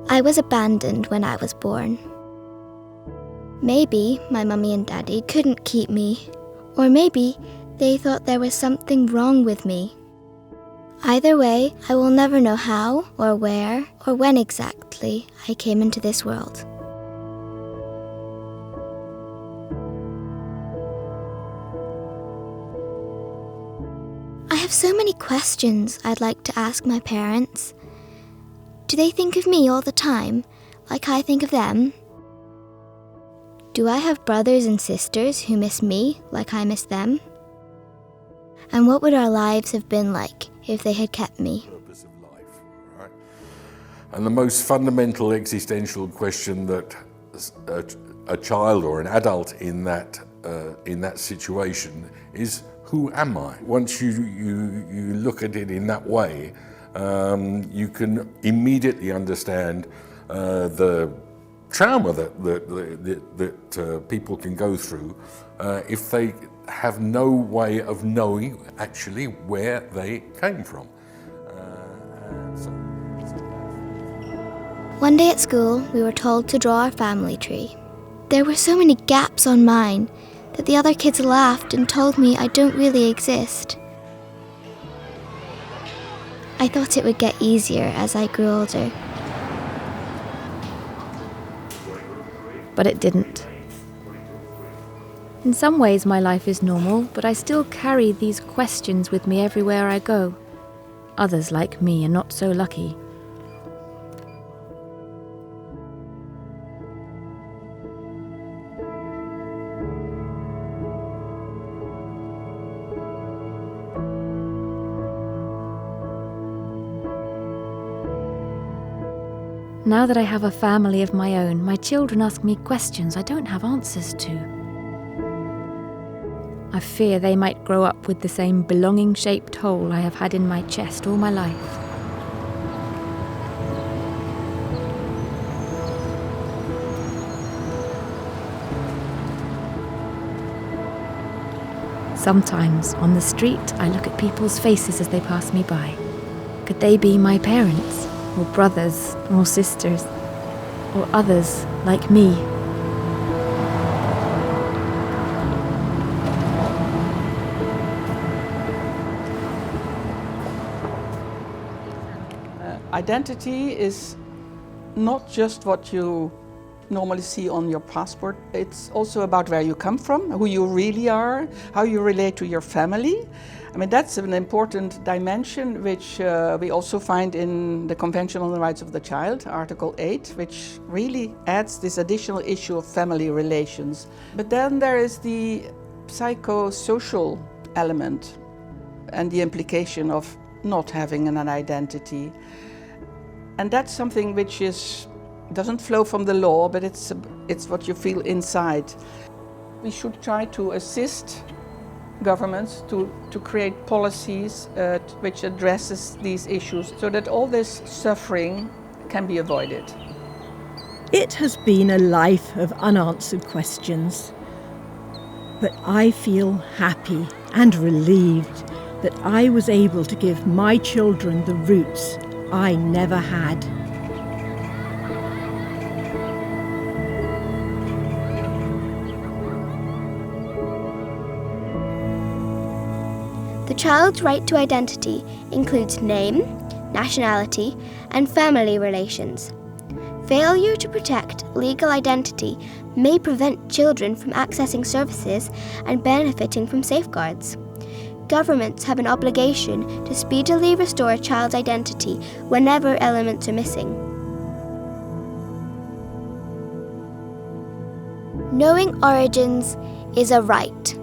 I was abandoned when I was born. Maybe my mummy and daddy couldn't keep me, or maybe they thought there was something wrong with me. Either way, I will never know how, or where, or when exactly I came into this world. I have so many questions I'd like to ask my parents. Do they think of me all the time, like I think of them? Do I have brothers and sisters who miss me like I miss them? And what would our lives have been like if they had kept me? Purpose of life, right? And the most fundamental existential question that a child or an adult in that situation is, who am I? Once you look at it in that way, you can immediately understand the trauma that people can go through if they have no way of knowing actually where they came from. One day at school, we were told to draw our family tree. There were so many gaps on mine that the other kids laughed and told me I don't really exist. I thought it would get easier as I grew older. But it didn't. In some ways my life is normal, but I still carry these questions with me everywhere I go. Others like me are not so lucky. Now that I have a family of my own, my children ask me questions I don't have answers to. I fear they might grow up with the same belonging-shaped hole I have had in my chest all my life. Sometimes, on the street, I look at people's faces as they pass me by. Could they be my parents? Or brothers, or sisters, or others like me? Identity is not just what you normally see on your passport. It's also about where you come from, who you really are, how you relate to your family. I mean, that's an important dimension which we also find in the Convention on the Rights of the Child, Article 8, which really adds this additional issue of family relations. But then there is the psychosocial element and the implication of not having an identity. And that's something which doesn't flow from the law, but it's what you feel inside. We should try to assist governments to create policies which addresses these issues so that all this suffering can be avoided. It has been a life of unanswered questions, but I feel happy and relieved that I was able to give my children the roots I never had. The child's right to identity includes name, nationality, and family relations. Failure to protect legal identity may prevent children from accessing services and benefiting from safeguards. Governments have an obligation to speedily restore a child's identity whenever elements are missing. Knowing origins is a right.